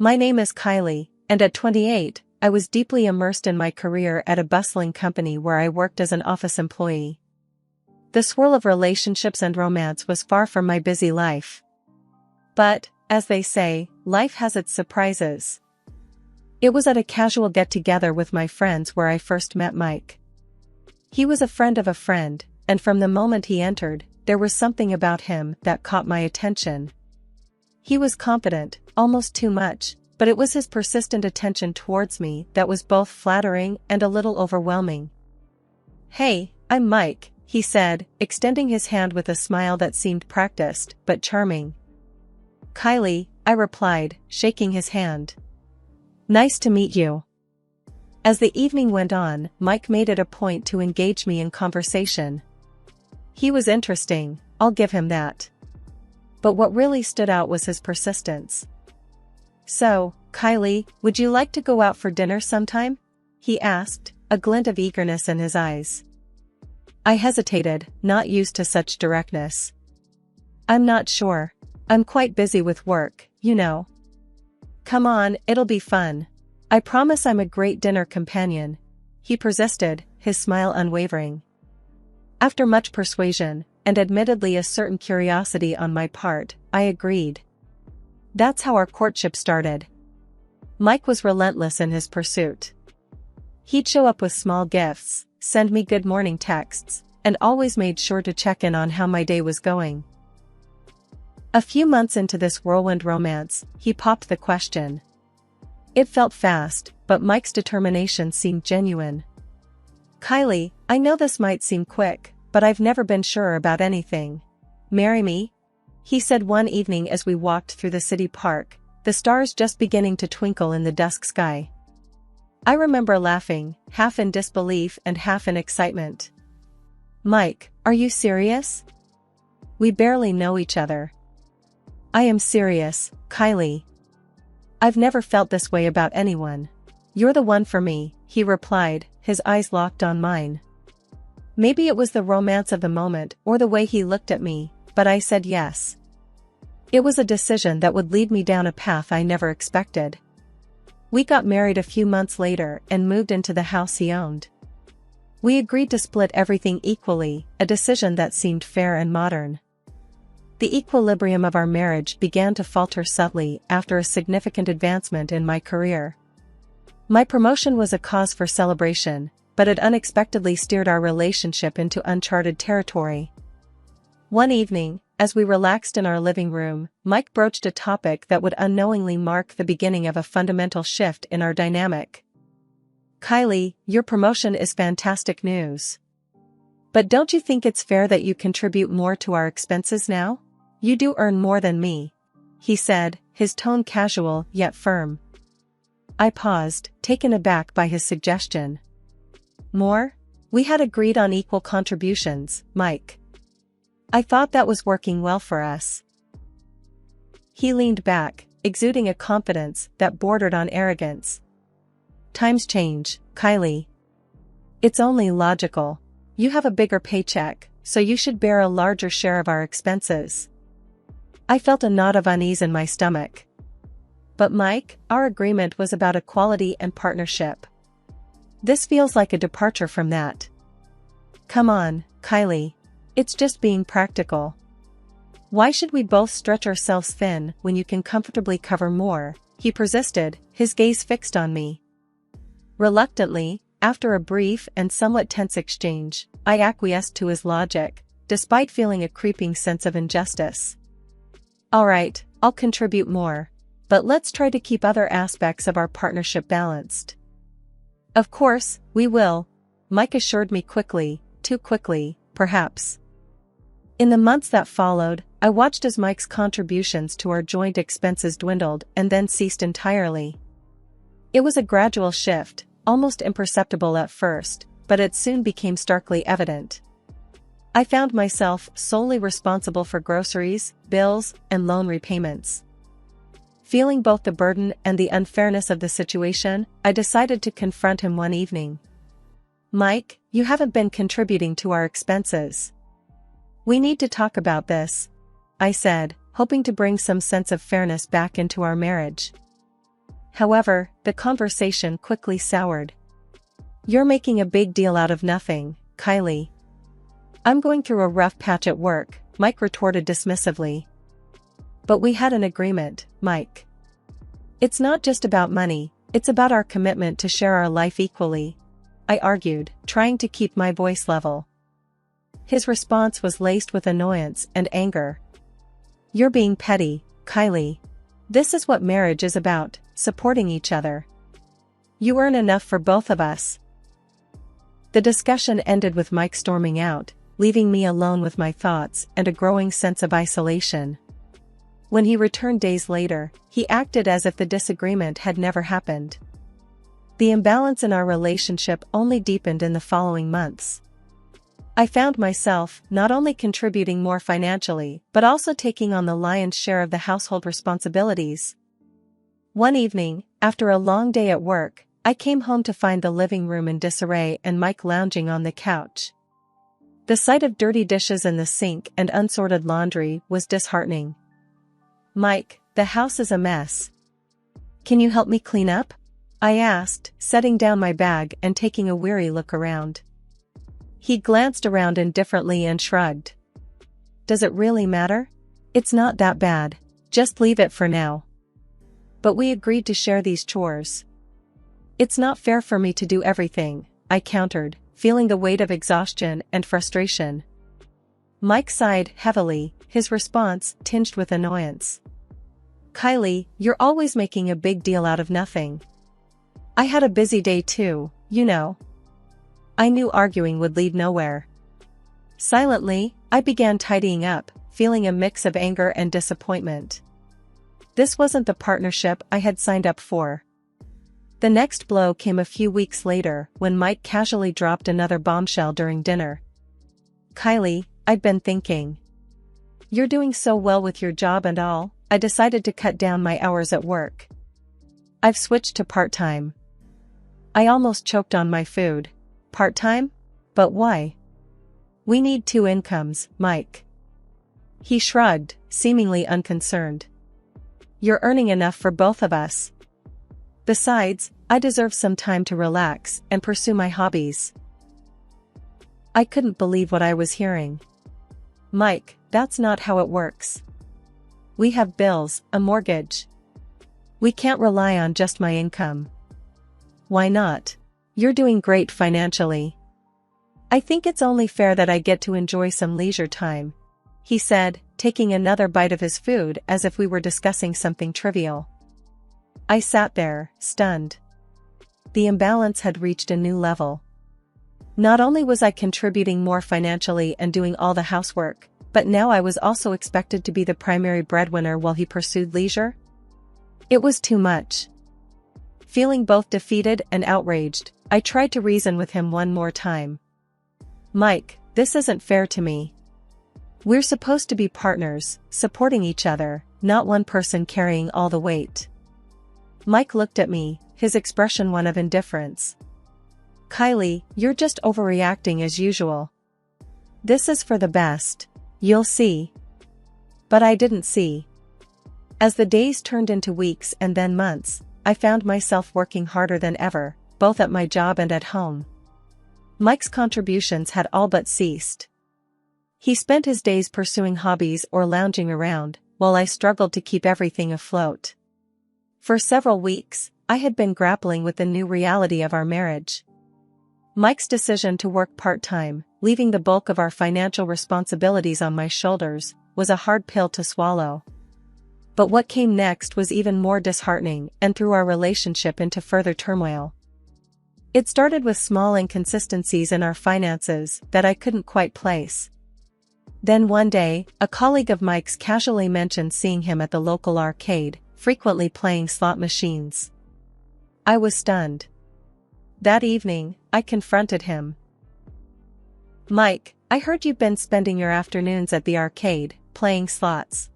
My name is Kylie, and at 28, I was deeply immersed in my career at a bustling company where I worked as an office employee. The swirl of relationships and romance was far from my busy life. But, as they say, life has its surprises. It was at a casual get-together with my friends where I first met Mike. He was a friend of a friend, and from the moment he entered, there was something about him that caught my attention. He was confident, almost too much, but it was his persistent attention towards me that was both flattering and a little overwhelming. "Hey, I'm Mike," he said, extending his hand with a smile that seemed practiced, but charming. "Kylie," I replied, shaking his hand. "Nice to meet you." As the evening went on, Mike made it a point to engage me in conversation. He was interesting, I'll give him that. But what really stood out was his persistence. "So, Kylie, would you like to go out for dinner sometime?" he asked, a glint of eagerness in his eyes. I hesitated, not used to such directness. "I'm not sure. I'm quite busy with work, you know." "Come on, it'll be fun. I promise I'm a great dinner companion," he persisted, his smile unwavering. After much persuasion, and admittedly a certain curiosity on my part, I agreed. That's how our courtship started. Mike was relentless in his pursuit. He'd show up with small gifts, send me good morning texts, and always made sure to check in on how my day was going. A few months into this whirlwind romance, he popped the question. It felt fast, but Mike's determination seemed genuine. "Kylie, I know this might seem quick, but I've never been sure about anything. Marry me?" he said one evening as we walked through the city park, the stars just beginning to twinkle in the dusk sky. I remember laughing, half in disbelief and half in excitement. "Mike, are you serious? We barely know each other." "I am serious, Kylie. I've never felt this way about anyone. You're the one for me," he replied, his eyes locked on mine. Maybe it was the romance of the moment or the way he looked at me, but I said yes. It was a decision that would lead me down a path I never expected. We got married a few months later and moved into the house he owned. We agreed to split everything equally, a decision that seemed fair and modern. The equilibrium of our marriage began to falter subtly after a significant advancement in my career. My promotion was a cause for celebration, but it unexpectedly steered our relationship into uncharted territory. One evening, as we relaxed in our living room, Mike broached a topic that would unknowingly mark the beginning of a fundamental shift in our dynamic. "Kylie, your promotion is fantastic news. But don't you think it's fair that you contribute more to our expenses now? You do earn more than me," he said, his tone casual yet firm. I paused, taken aback by his suggestion. "More? We had agreed on equal contributions, Mike. I thought that was working well for us." He leaned back, exuding a confidence that bordered on arrogance. "Times change, Kylie. It's only logical. You have a bigger paycheck, so you should bear a larger share of our expenses." I felt a knot of unease in my stomach. "But Mike, our agreement was about equality and partnership. This feels like a departure from that." "Come on, Kylie. It's just being practical. Why should we both stretch ourselves thin when you can comfortably cover more?" he persisted, his gaze fixed on me. Reluctantly, after a brief and somewhat tense exchange, I acquiesced to his logic, despite feeling a creeping sense of injustice. "All right, I'll contribute more. But let's try to keep other aspects of our partnership balanced." "Of course, we will," Mike assured me quickly, too quickly, perhaps. In the months that followed, I watched as Mike's contributions to our joint expenses dwindled and then ceased entirely. It was a gradual shift, almost imperceptible at first, but it soon became starkly evident. I found myself solely responsible for groceries, bills, and loan repayments. Feeling both the burden and the unfairness of the situation, I decided to confront him one evening. "Mike, you haven't been contributing to our expenses. We need to talk about this," I said, hoping to bring some sense of fairness back into our marriage. However, the conversation quickly soured. "You're making a big deal out of nothing, Kylie." "I'm going through a rough patch at work," Mike retorted dismissively. "But we had an agreement, Mike. It's not just about money, it's about our commitment to share our life equally," I argued, trying to keep my voice level. His response was laced with annoyance and anger. "You're being petty, Kylie. This is what marriage is about, supporting each other. You earn enough for both of us." The discussion ended with Mike storming out, leaving me alone with my thoughts and a growing sense of isolation. When he returned days later, he acted as if the disagreement had never happened. The imbalance in our relationship only deepened in the following months. I found myself not only contributing more financially but also taking on the lion's share of the household responsibilities. One evening, after a long day at work, I came home to find the living room in disarray and Mike lounging on the couch. The sight of dirty dishes in the sink and unsorted laundry was disheartening. "Mike, the house is a mess. Can you help me clean up?" I asked, setting down my bag and taking a weary look around. He glanced around indifferently and shrugged. "Does it really matter? It's not that bad. Just leave it for now." "But we agreed to share these chores." "It's not fair for me to do everything," I countered, feeling the weight of exhaustion and frustration. Mike sighed heavily, his response tinged with annoyance. "Kylie, you're always making a big deal out of nothing. I had a busy day too, you know." I knew arguing would lead nowhere. Silently, I began tidying up, feeling a mix of anger and disappointment. This wasn't the partnership I had signed up for. The next blow came a few weeks later when Mike casually dropped another bombshell during dinner. "Kylie, I'd been thinking. You're doing so well with your job and all, I decided to cut down my hours at work. I've switched to part-time." I almost choked on my food. "Part-time? But why?" "We need two incomes, Mike." He shrugged, seemingly unconcerned. "You're earning enough for both of us. Besides, I deserve some time to relax and pursue my hobbies." I couldn't believe what I was hearing. "Mike, that's not how it works. We have bills, a mortgage. We can't rely on just my income." "Why not? You're doing great financially. I think it's only fair that I get to enjoy some leisure time," he said, taking another bite of his food as if we were discussing something trivial. I sat there, stunned. The imbalance had reached a new level. Not only was I contributing more financially and doing all the housework, but now I was also expected to be the primary breadwinner while he pursued leisure? It was too much. Feeling both defeated and outraged, I tried to reason with him one more time. "Mike, this isn't fair to me. We're supposed to be partners, supporting each other, not one person carrying all the weight." Mike looked at me, his expression one of indifference. "Kylie, you're just overreacting as usual. This is for the best. You'll see." But I didn't see. As the days turned into weeks and then months, I found myself working harder than ever, both at my job and at home. Mike's contributions had all but ceased. He spent his days pursuing hobbies or lounging around, while I struggled to keep everything afloat. For several weeks, I had been grappling with the new reality of our marriage. Mike's decision to work part-time, leaving the bulk of our financial responsibilities on my shoulders, was a hard pill to swallow. But what came next was even more disheartening and threw our relationship into further turmoil. It started with small inconsistencies in our finances that I couldn't quite place. Then one day, a colleague of Mike's casually mentioned seeing him at the local arcade, frequently playing slot machines. I was stunned. That evening, I confronted him. "Mike, I heard you've been spending your afternoons at the arcade, playing slots.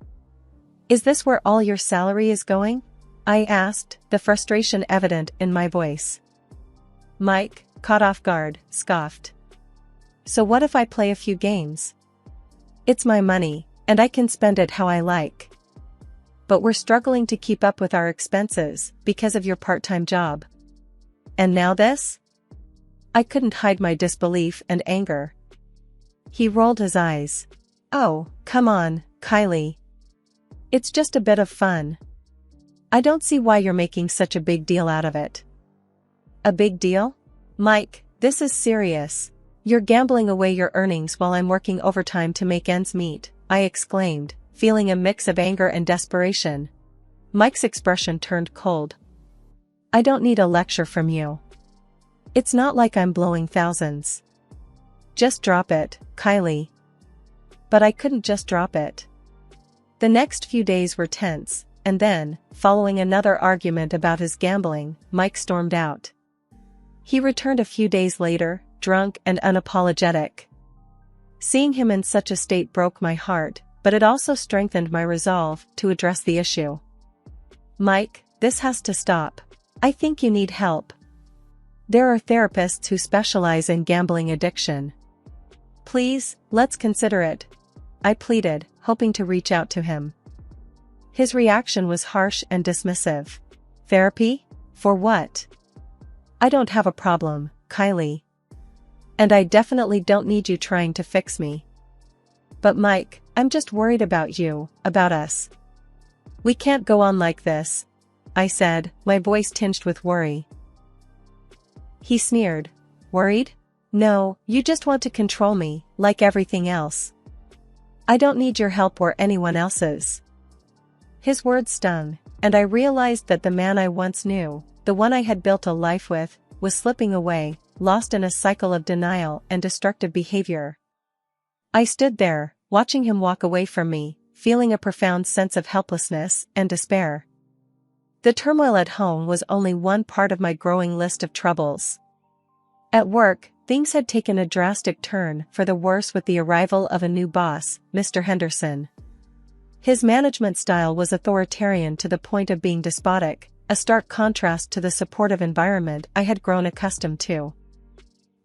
Is this where all your salary is going?" I asked, the frustration evident in my voice. Mike, caught off guard, scoffed. "So what if I play a few games? It's my money, and I can spend it how I like." but we're struggling to keep up with our expenses because of your part-time job. And now this? I couldn't hide my disbelief and anger. He rolled his eyes. Oh, come on, Kylie. It's just a bit of fun. I don't see why you're making such a big deal out of it. A big deal? Mike, this is serious. You're gambling away your earnings while I'm working overtime to make ends meet, I exclaimed, feeling a mix of anger and desperation. Mike's expression turned cold. I don't need a lecture from you. It's not like I'm blowing thousands. Just drop it, Kylie. But I couldn't just drop it. The next few days were tense, and then, following another argument about his gambling, Mike stormed out. He returned a few days later, drunk and unapologetic. Seeing him in such a state broke my heart, but it also strengthened my resolve to address the issue. Mike, this has to stop. I think you need help. There are therapists who specialize in gambling addiction. Please, let's consider it, I pleaded, hoping to reach out to him. His reaction was harsh and dismissive. Therapy? For what? I don't have a problem, Kylie. And I definitely don't need you trying to fix me. But Mike, I'm just worried about you, about us. We can't go on like this, I said, my voice tinged with worry. He sneered. Worried? No, you just want to control me, like everything else. I don't need your help or anyone else's. His words stung, and I realized that the man I once knew, the one I had built a life with, was slipping away, lost in a cycle of denial and destructive behavior. I stood there, watching him walk away from me, feeling a profound sense of helplessness and despair. The turmoil at home was only one part of my growing list of troubles. At work, things had taken a drastic turn for the worse with the arrival of a new boss, Mr. Henderson. His management style was authoritarian to the point of being despotic, a stark contrast to the supportive environment I had grown accustomed to.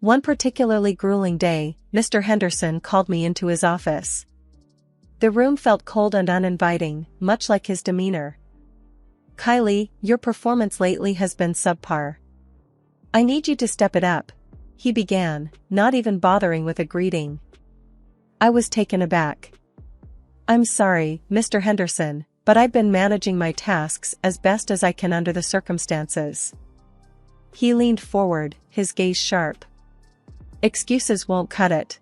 One particularly grueling day, Mr. Henderson called me into his office. The room felt cold and uninviting, much like his demeanor. Kylie, your performance lately has been subpar. I need you to step it up, he began, not even bothering with a greeting. I was taken aback. I'm sorry, Mr. Henderson, but I've been managing my tasks as best as I can under the circumstances. He leaned forward, his gaze sharp. Excuses won't cut it.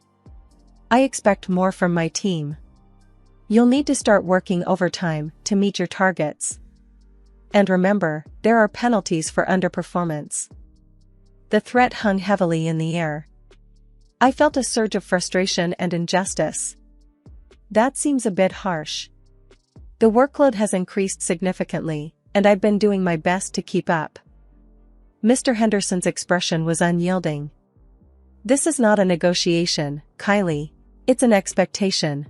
I expect more from my team. You'll need to start working overtime to meet your targets. And remember, there are penalties for underperformance. The threat hung heavily in the air. I felt a surge of frustration and injustice. That seems a bit harsh. The workload has increased significantly, and I've been doing my best to keep up. Mr. Henderson's expression was unyielding. This is not a negotiation, Kylie. It's an expectation.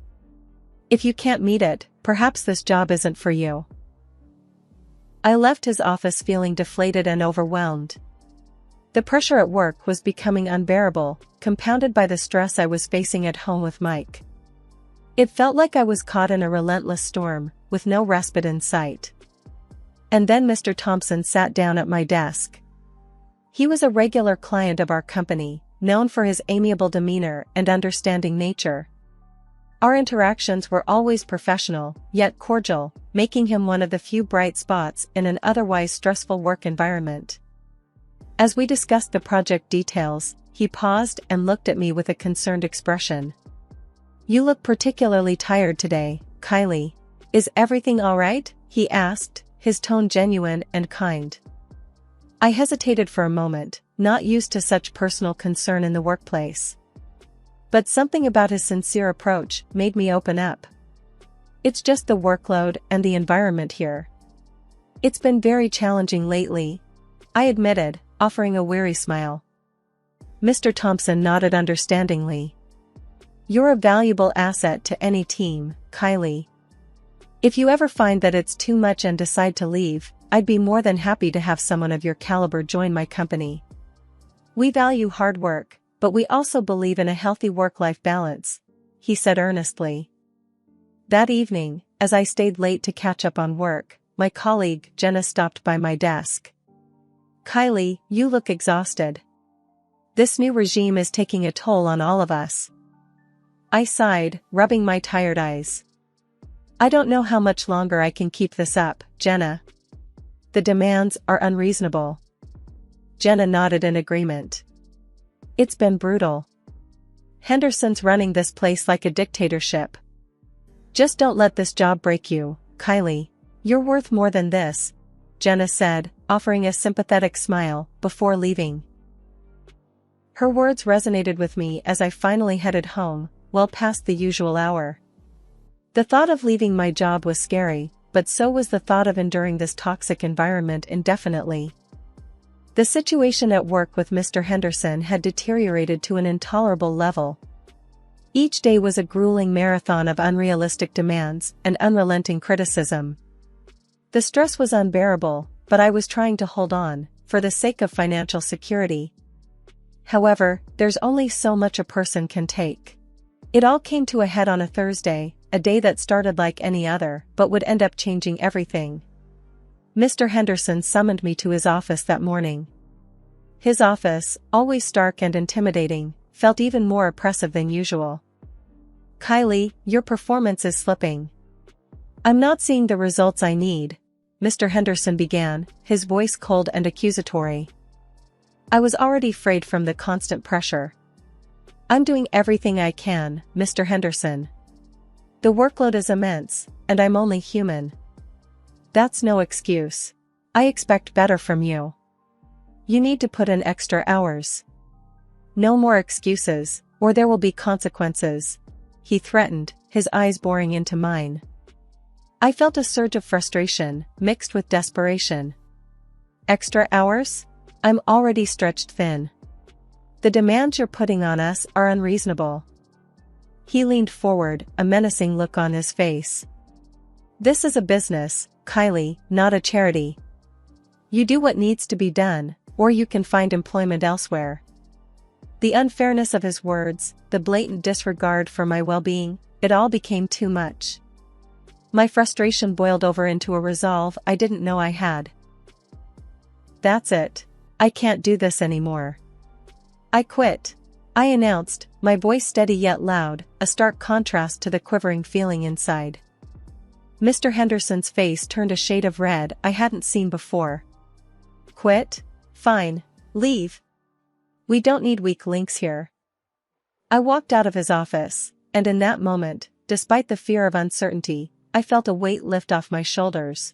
If you can't meet it, perhaps this job isn't for you. I left his office feeling deflated and overwhelmed. The pressure at work was becoming unbearable, compounded by the stress I was facing at home with Mike. It felt like I was caught in a relentless storm, with no respite in sight. And then Mr. Thompson sat down at my desk. He was a regular client of our company, known for his amiable demeanor and understanding nature. Our interactions were always professional, yet cordial, making him one of the few bright spots in an otherwise stressful work environment. As we discussed the project details, he paused and looked at me with a concerned expression. You look particularly tired today, Kylie. Is everything all right? He asked, his tone genuine and kind. I hesitated for a moment, not used to such personal concern in the workplace. But something about his sincere approach made me open up. It's just the workload and the environment here. It's been very challenging lately, I admitted, offering a weary smile. Mr. Thompson nodded understandingly. You're a valuable asset to any team, Kylie. If you ever find that it's too much and decide to leave, I'd be more than happy to have someone of your caliber join my company. We value hard work, but we also believe in a healthy work-life balance, he said earnestly. That evening, as I stayed late to catch up on work, my colleague Jenna stopped by my desk. "Kylie, you look exhausted. This new regime is taking a toll on all of us." I sighed, rubbing my tired eyes. "I don't know how much longer I can keep this up, Jenna. The demands are unreasonable." Jenna nodded in agreement. "It's been brutal. Henderson's running this place like a dictatorship. Just don't let this job break you, Kylie. You're worth more than this," Jenna said, offering a sympathetic smile before leaving. Her words resonated with me as I finally headed home, well past the usual hour. The thought of leaving my job was scary, but so was the thought of enduring this toxic environment indefinitely. The situation at work with Mr. Henderson had deteriorated to an intolerable level. Each day was a grueling marathon of unrealistic demands and unrelenting criticism. The stress was unbearable, but I was trying to hold on, for the sake of financial security. However, there's only so much a person can take. It all came to a head on a Thursday, a day that started like any other, but would end up changing everything. Mr. Henderson summoned me to his office that morning. His office, always stark and intimidating, felt even more oppressive than usual. "Kylie, your performance is slipping. I'm not seeing the results I need," Mr. Henderson began, his voice cold and accusatory. I was already frayed from the constant pressure. "I'm doing everything I can, Mr. Henderson. The workload is immense, and I'm only human. That's no excuse. I expect better from you. You need to put in extra hours. No more excuses, or there will be consequences," he threatened, his eyes boring into mine. I felt a surge of frustration, mixed with desperation. "Extra hours? I'm already stretched thin. The demands you're putting on us are unreasonable." He leaned forward, a menacing look on his face. "This is a business, Kylie, not a charity. You do what needs to be done, or you can find employment elsewhere." The unfairness of his words, the blatant disregard for my well-being, it all became too much. My frustration boiled over into a resolve I didn't know I had. "That's it. I can't do this anymore. I quit," I announced, my voice steady yet loud, a stark contrast to the quivering feeling inside. Mr. Henderson's face turned a shade of red I hadn't seen before. "Quit? Fine. Leave. We don't need weak links here." I walked out of his office, and in that moment, despite the fear of uncertainty, I felt a weight lift off my shoulders.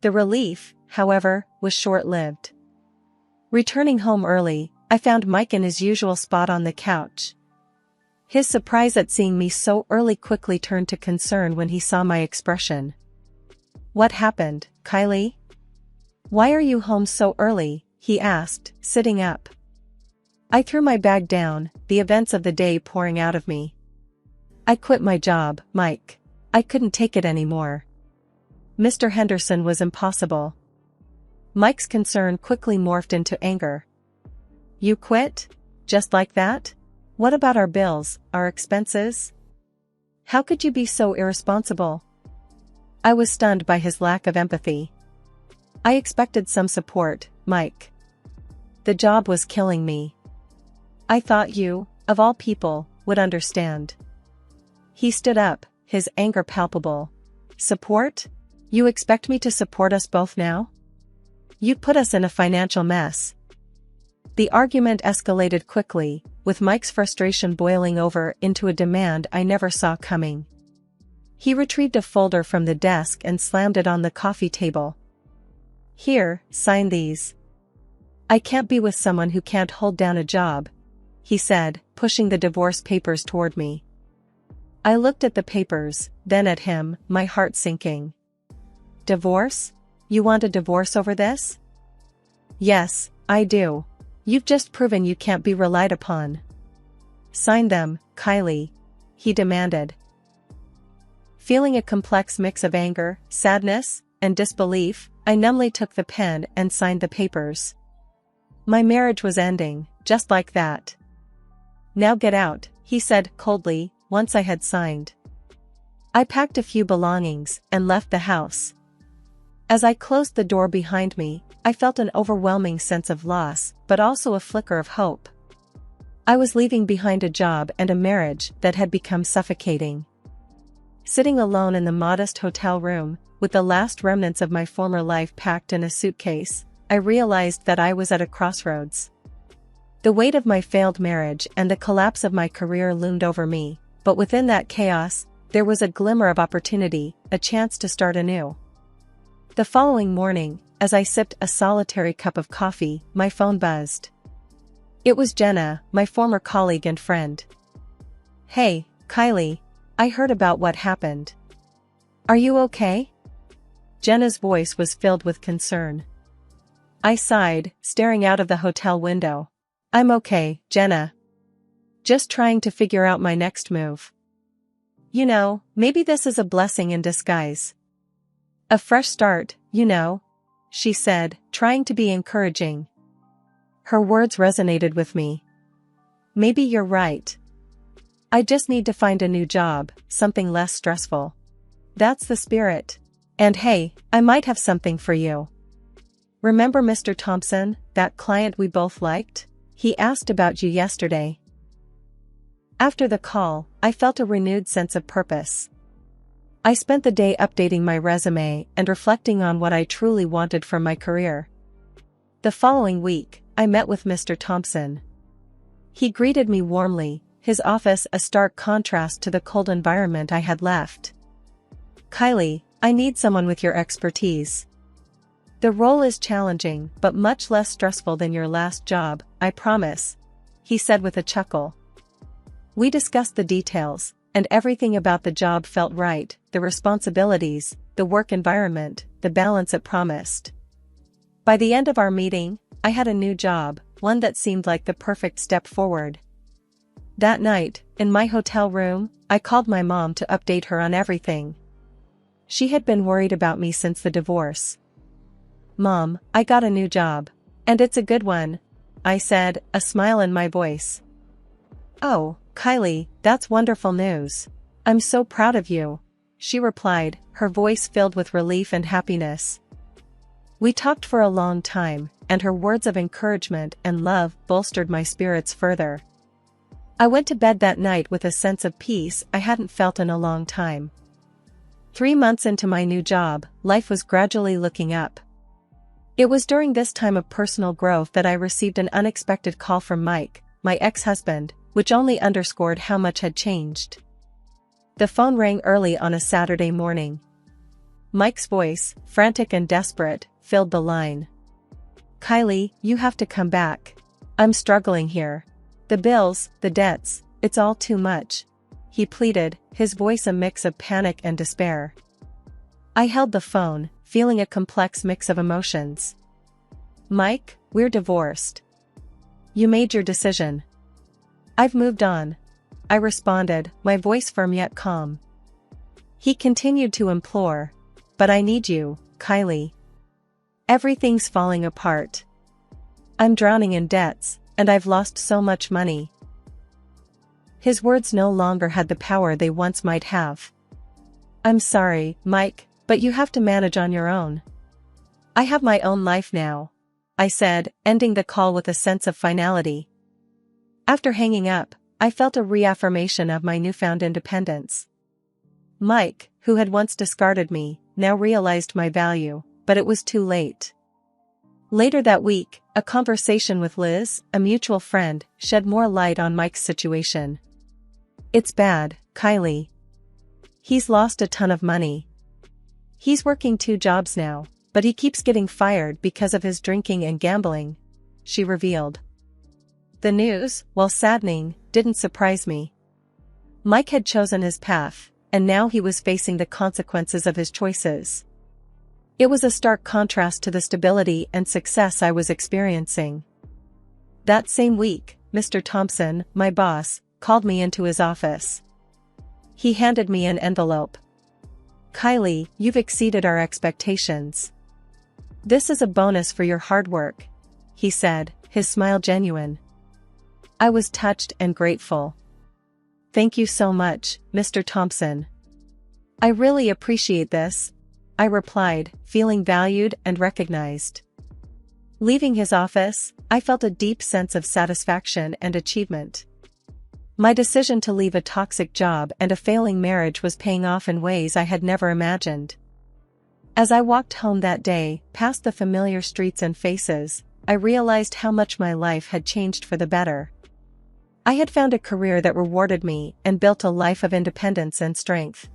The relief, however, was short-lived. Returning home early, I found Mike in his usual spot on the couch. His surprise at seeing me so early quickly turned to concern when he saw my expression. "What happened, Kylie? Why are you home so early?" he asked, sitting up. I threw my bag down, the events of the day pouring out of me. "I quit my job, Mike. I couldn't take it anymore." Mr. Henderson was impossible. Mike's concern quickly morphed into anger. "You quit? Just like that? What about our bills, our expenses? How could you be so irresponsible?" I was stunned by his lack of empathy. "I expected some support, Mike. The job was killing me. I thought you, of all people, would understand." He stood up, his anger palpable. "Support? You expect me to support us both now? You put us in a financial mess." The argument escalated quickly, with Mike's frustration boiling over into a demand I never saw coming. He retrieved a folder from the desk and slammed it on the coffee table. "Here, sign these. I can't be with someone who can't hold down a job," he said, pushing the divorce papers toward me. I looked at the papers, then at him, my heart sinking. "Divorce? You want a divorce over this?" "Yes, I do. You've just proven you can't be relied upon." "Sign them, Kylie," he demanded. Feeling a complex mix of anger, sadness, and disbelief, I numbly took the pen and signed the papers. My marriage was ending, just like that. "Now get out," he said coldly, once I had signed. I packed a few belongings and left the house. As I closed the door behind me, I felt an overwhelming sense of loss, but also a flicker of hope. I was leaving behind a job and a marriage that had become suffocating. Sitting alone in the modest hotel room, with the last remnants of my former life packed in a suitcase, I realized that I was at a crossroads. The weight of my failed marriage and the collapse of my career loomed over me, but within that chaos, there was a glimmer of opportunity, a chance to start anew. The following morning, as I sipped a solitary cup of coffee, my phone buzzed. It was Jenna, my former colleague and friend. "Hey, Kylie. I heard about what happened. Are you okay?" Jenna's voice was filled with concern. I sighed, staring out of the hotel window. "I'm okay, Jenna. Just trying to figure out my next move. You know, maybe this is a blessing in disguise. A fresh start, you know," she said, trying to be encouraging. Her words resonated with me. "Maybe you're right. I just need to find a new job, something less stressful. That's the spirit. And hey, I might have something for you. Remember Mr. Thompson, that client we both liked? He asked about you yesterday." After the call, I felt a renewed sense of purpose. I spent the day updating my resume and reflecting on what I truly wanted from my career. The following week, I met with Mr. Thompson. He greeted me warmly, his office a stark contrast to the cold environment I had left. "Kylie, I need someone with your expertise. The role is challenging but much less stressful than your last job, I promise," he said with a chuckle. We discussed the details, and everything about the job felt right, the responsibilities, the work environment, the balance it promised. By the end of our meeting, I had a new job, one that seemed like the perfect step forward. That night, in my hotel room, I called my mom to update her on everything. She had been worried about me since the divorce. "Mom, I got a new job. And it's a good one," I said, a smile in my voice. "Oh, Kylie, that's wonderful news. I'm so proud of you," she replied, her voice filled with relief and happiness. We talked for a long time, and her words of encouragement and love bolstered my spirits further. I went to bed that night with a sense of peace I hadn't felt in a long time. 3 months into my new job, life was gradually looking up. It was during this time of personal growth that I received an unexpected call from Mike, my ex-husband, which only underscored how much had changed. The phone rang early on a Saturday morning. Mike's voice, frantic and desperate, filled the line. "Kylie, you have to come back. I'm struggling here. The bills, the debts, it's all too much," he pleaded, his voice a mix of panic and despair. I held the phone, feeling a complex mix of emotions. "Mike, we're divorced. You made your decision. I've moved on," I responded, my voice firm yet calm. He continued to implore, "But I need you, Kylie. Everything's falling apart. I'm drowning in debts, and I've lost so much money." His words no longer had the power they once might have. "I'm sorry, Mike, but you have to manage on your own. I have my own life now," I said, ending the call with a sense of finality. After hanging up, I felt a reaffirmation of my newfound independence. Mike, who had once discarded me, now realized my value, but it was too late. Later that week, a conversation with Liz, a mutual friend, shed more light on Mike's situation. "It's bad, Kylie. He's lost a ton of money. He's working 2 jobs now, but he keeps getting fired because of his drinking and gambling," she revealed. The news, while saddening, didn't surprise me. Mike had chosen his path, and now he was facing the consequences of his choices. It was a stark contrast to the stability and success I was experiencing. That same week, Mr. Thompson, my boss, called me into his office. He handed me an envelope. "Kylie, you've exceeded our expectations. This is a bonus for your hard work," he said, his smile genuine. I was touched and grateful. "Thank you so much, Mr. Thompson. I really appreciate this, I replied, feeling valued and recognized. Leaving his office, I felt a deep sense of satisfaction and achievement. My decision to leave a toxic job and a failing marriage was paying off in ways I had never imagined. As I walked home that day, past the familiar streets and faces, I realized how much my life had changed for the better. I had found a career that rewarded me and built a life of independence and strength.